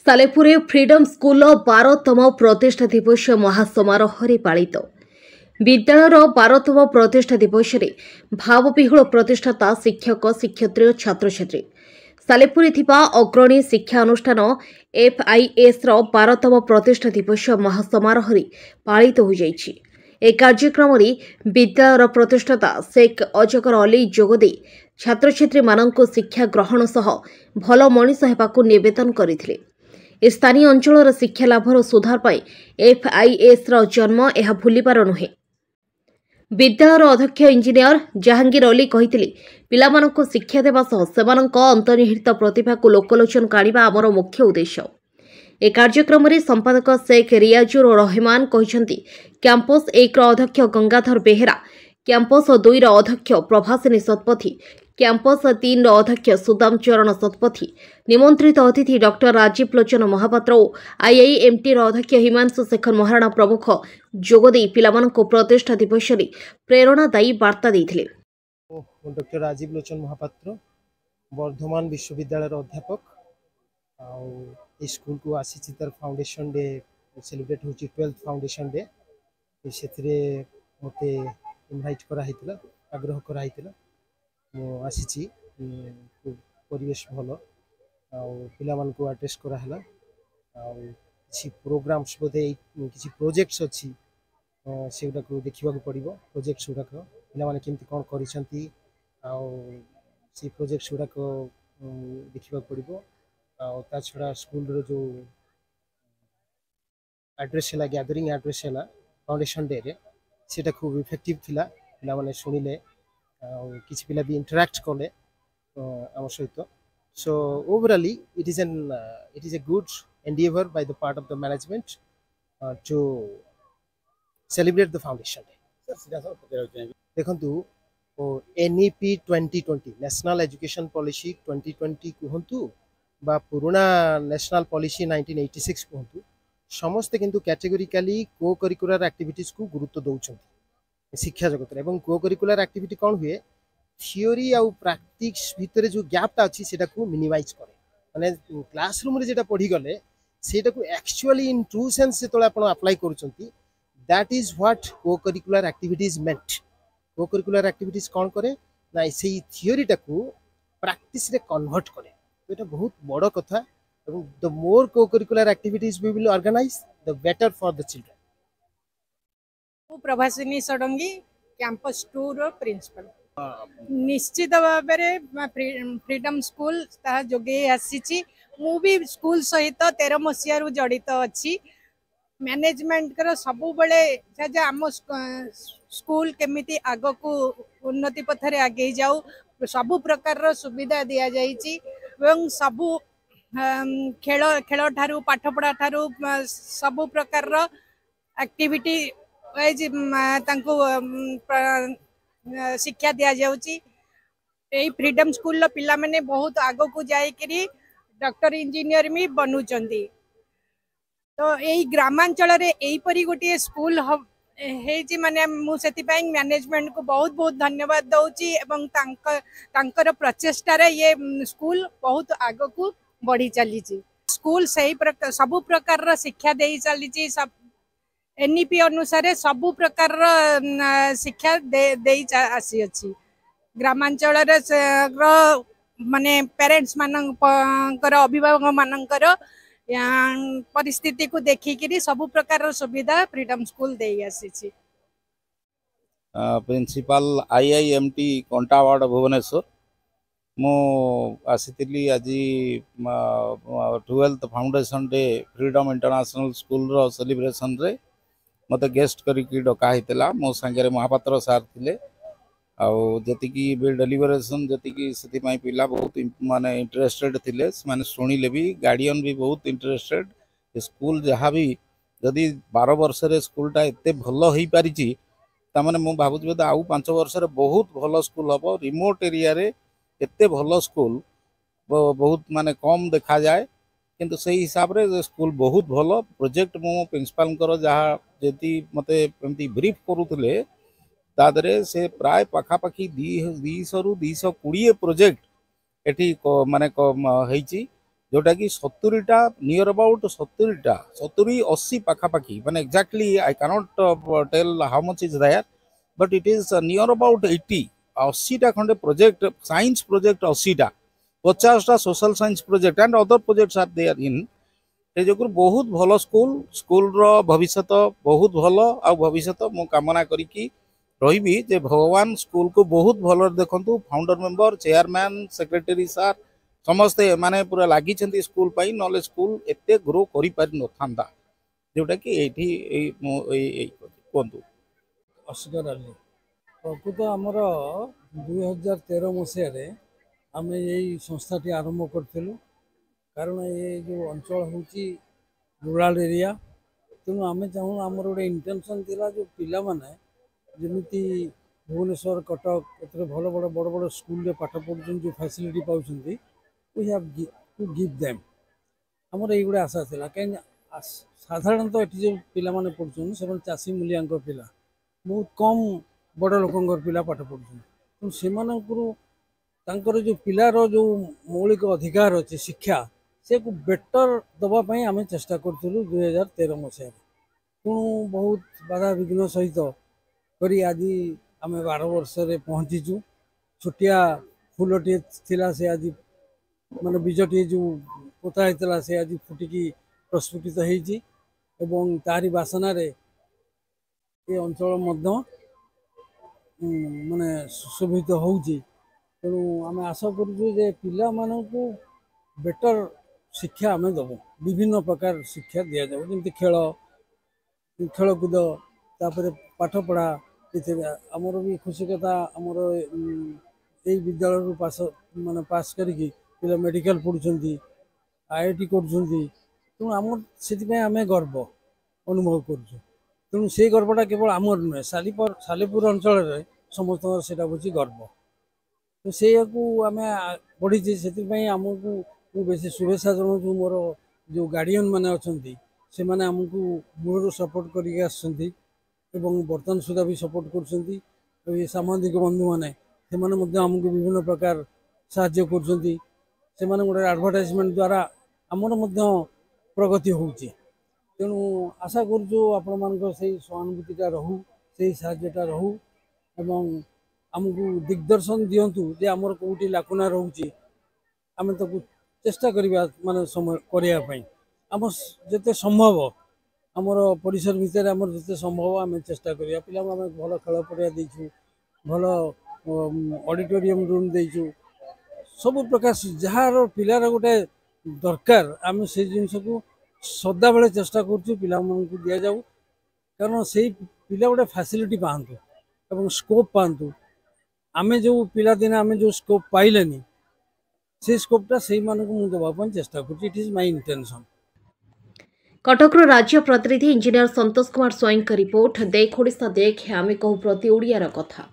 Salepur freedom school 12तम प्रतिष्ठा दिवस महासमारोह पालित विद्यालयर 12तम प्रतिष्ठा दिवस भावविहुल प्रतिष्ठाता शिक्षक शिक्षयित्री और छात्र छात्री सालेपुर अग्रणी शिक्षा अनुष्ठान FIS 12तम प्रतिष्ठा दिवस महासमारोह पालित हो जाइछि। ए कार्यक्रम विद्यालयर प्रतिष्ठाता शेख अजगर अली जोगदे छात्र छात्री मानक शिक्षा ग्रहण सह भल मनीष हेबाकु निवेदन करथिले। स्थानीय अंचल शिक्षा लाभर सुधार पर FIS जन्म यह भूलिबार नुहे। विद्यालयर अध्यक्ष इंजीनियर जहांगीर अली कहिथिले पिलामानंको शिक्षा देवा सह सेमानंको अंतर्निहित प्रतिभा को लोकलोचन काढिबा आमर मुख्य उद्देश्य। ए कार्यक्रम में संपादक शेख रियाजुर रहमान कहिसेंति कैंपस 1 अध्यक्ष गंगाधर बेहेरा, कैंपस 2 अध्यक्ष प्रभासिनी शतपथी, कैंपस 3 अध्यक्ष सुदाम चरण शतपथी, निमंत्रित अतिथि डॉक्टर राजीव लोचन महापात्र और IIMT अध्यक्ष हिमांशु शेखर महाराणा प्रमुख जोगदे पिलामानंको प्रतिष्ठा दिवस प्रेरणादायी वार्ता देथिले। डॉक्टर राजीव लोचन महापात्र वर्धमान विश्वविद्यालय अध्यापक स्कूल को आसी तार फाउंडेशन डे सेलिब्रेट हो 12th फाउंडेशन डे से मत इनभाइट कराइला आग्रह कराइला आसी परिवेश भल पिला को एड्रेस कराला किसी प्रोग्राम्स बोधे किसी प्रोजेक्ट्स अच्छी से गुड़ा देखा पड़ो प्रोजेक्ट्स गुड़ाक पाने केमती कौन कर प्रोजेक्ट्स गुड़ाक देखा पड़ो ता छड़ा स्कूल जो एड्रेस है गैदरिंग एड्रेस है फाउंडेशन डे रे सेटा खूब इफेक्टिव थिला पिला माने सुनिले किसी पिला भी इंटरैक्ट कले आम सहित। So overall it is a good endeavour by the part of the management to celebrate the foundation day. देखंतु NEP 2020 नेशनल एजुकेशन पॉलिसी 2020 कहतु बा पुराना नेशनल पॉलिसी 1986 कहतु समस्ते किंतु कैटेगोरिकली को करिकुलर एक्टिविटीज को गुरुत्व दौरान शिक्षा जगत में को करिकुलर एक्टिविटी कौन हुए थियोरी आउ प्रैक्टिस भितर जो गैपटा अच्छी से मिनिमाइज करे माने क्लासरूम रे पढ़ी गले सेटा को एक्चुअली इन ट्रू सेंस से अप्लाई करूछंती दैट इज व्हाट को करिकुलर एक्टिविटीज मेंट। को करिकुलर एक्टिविटीज कौन करे ना से थियोरीटा को प्रैक्टिस रे कन्वर्ट करे तो ये बहुत बड़ कथा। The more co curricular activities we will organise the better for the children. Prabhasini Sadangi campus 2 रो प्रिंसिपल निश्चित भाव फ्रीडम स्कूल ता जोगे आसी मु भी स्कूल सहित 13 मसीह जड़ित अच्छी मैनेजमेंट कर सब बेले आम स्कूल केमिति आग को उन्नति पथरे आगे जाऊ सबु प्रकार सुविधा दि जाइए सबु खेल खेल ठारू पाठपढ़ा ठारू सबु प्रकार एक्टिविटी वाइज शिक्षा दि जाउची। फ्रीडम स्कूल पिला माने बहुत आग को जाइकरी डॉक्टर इंजीनियर भी बनुचंती। तो यही ग्रामांचल रे यही परी गोटे स्कूल हे माने मुझे मैनेजमेंट को बहुत बहुत धन्यवाद दउची एवं तांकर प्रचेष्टा रे ये स्कूल बहुत आग को बढ़ी चली। स्कूल सही सबु प्रकार शिक्षा दे चली सब NEP अनुसार सबु प्रकार शिक्षा दे आसी अच्छी ग्रामांचल माने पेरेंट्स मानकर अभिभावक मानकर परिस्थिति को देखिकी सबु प्रकार सुविधा फ्रीडम स्कूल दे आसी। प्रिंसिपल IIMT कंटावाड़ भुवनेश्वर मु आसी आज 12th foundation day Freedom International School रो सेलिब्रेशन रे मत गेस्ट करिकी डका हितला मो संगे महापात्र सार थिले जी बिल डेलिवरेशन जी से पिला बहुत माने इंटरेस्टेड थिले माने सुनिले भी गार्डियन भी बहुत इंटरेस्टेड स्कूल जहाँ भी जदि 12 वर्ष रे स्कूलटा एते भल हो पारिछि तामाने मु भाबुछि बोध आउ 5 वर्ष रे बहुत भल स्कूल हबो। रिमोट एरिया रे एते भल स्कूल बहुत माने कम देखा जाए किंतु से हिसाब रे स्कूल बहुत भल प्रोजेक्ट मो प्रिंसिपल कर जहाँ जति मते एमती ब्रीफ करूथिले तादरे से प्राय पाखापाखि 200 ରୁ 220 प्रोजेक्ट एठी माने जोटा कि 70टा नियर अबाउट 70 80 पाखापाखी माने exactly I cannot tell how much is there but it is near about 80टा खंडे प्रोजेक्ट साइंस प्रोजेक्ट 80टा 50टा social science project and other projects are there in से जो बहुत भल स्कूल स्कूल भविष्य बहुत भल आ भविष्य मु कामना करी रही जे भगवान स्कूल को बहुत भल देखु फाउंडर मेंबर चेयरमैन सेक्रेटरी सार समस्ते माने पूरा लगी स्कूल पाई नॉलेज स्कूल एते ग्रो करि पारि नथांदा जोटा कि कहतु अस्कर अली प्रकृत आमर 2013 मसीह आम यही संस्थाटी आरंभ करूँ कारण ये जो अंचल हूँ रूराल एरिया तेणु आम चाहूँ आमर गोटे इंटेंशन थिला जो पिला माने जमीती भुवनेश्वर कटक एत भल बड़ बड़ बड़ स्कूल पाठ पढ़ुन जो फैसिलिटी पाँच we have to give them आमर ये गोटे आशा था कहीं साधारणतः ये जो पिला माने पढ़ुन से चाषी मूलिया पिला बहुत कम बड़ लोक पिला पाठ पढ़ुन तेणु से जो पिलार जो मौलिक अधिकार अच्छे शिक्षा से को बेटर दवापाई आम चेष्टा करूँ 2013 मसीह तेणु बहुत बाधा विघ्न सहित करी आज आम 12 वर्ष पहुँचीचु छोटिया फूलटे थिला से आज माने बीजटी जो पोता होता से आज फुटिकी प्रस्फुटित होती तारी बासना रे ये अंचल माने सुशोभित होउची तेणु आम आशा करूँ जे पिला मानकु बेटर शिक्षा आम दबू विभिन्न प्रकार शिक्षा दि जाऊ जमी खेल खेलकूद तापर पाठ पढ़ा आमर भी खुशी कथा आमर यही विद्यालय पास माने पास करी पिला मेडिकल पढ़ुंट IIT करूँ आम से आम गर्व अनुभव करूँ से गर्वटा केवल आमर नुहे सालेपुर अंचल समस्त से गर्व तो से आम बढ़ी से आमको बेसी शुभेच्छा जनाऊँ मोर जो गार्डियन मैंने अच्छा से मैंने आमको मूल सपोर्ट करके बर्तमान सुधा भी सपोर्ट कर सामाजिक बंधु मैंने आमको विभिन्न प्रकार साहाय्य कर गोटे एडवर्टाइजमेंट द्वारा आमर प्रगति होची तेणु आशा करूँ आपण मान सहानुभूतिटा रहू से साहाय्यटा रहू एवं आमको दिग्दर्शन दिंतु जे आमर कौटी लाकुना रोचे आम तो चेष्टा करवा माने समय करने आम जिते संभव आमर परिसर भितर आमर जिते संभव आम चेष्टा करिया पिला आम भल खेल पड़िया देचु भल ऑडिटोरियम रूम देचु सब प्रकार जार पिलार गोटे दरकार आम से जिनस को सदा बेले चेष्टा करूँ पिला मानकु दिया जाऊ कारण से पिला गोटे फैसिलिटी पातु एवं स्कोप पातु आम जो पिला दिन आम जो स्कोप पाइलेनी से स्कोपटा से मुझे दवाई चेष्टा करूँ इट इज माय इंटेंशन। कटकर राज्य प्रतिनिधि इंजीनियर संतोष कुमार स्वईं का रिपोर्ट देख ओडिशा देख आमे कहू प्रति ओडियार कथा।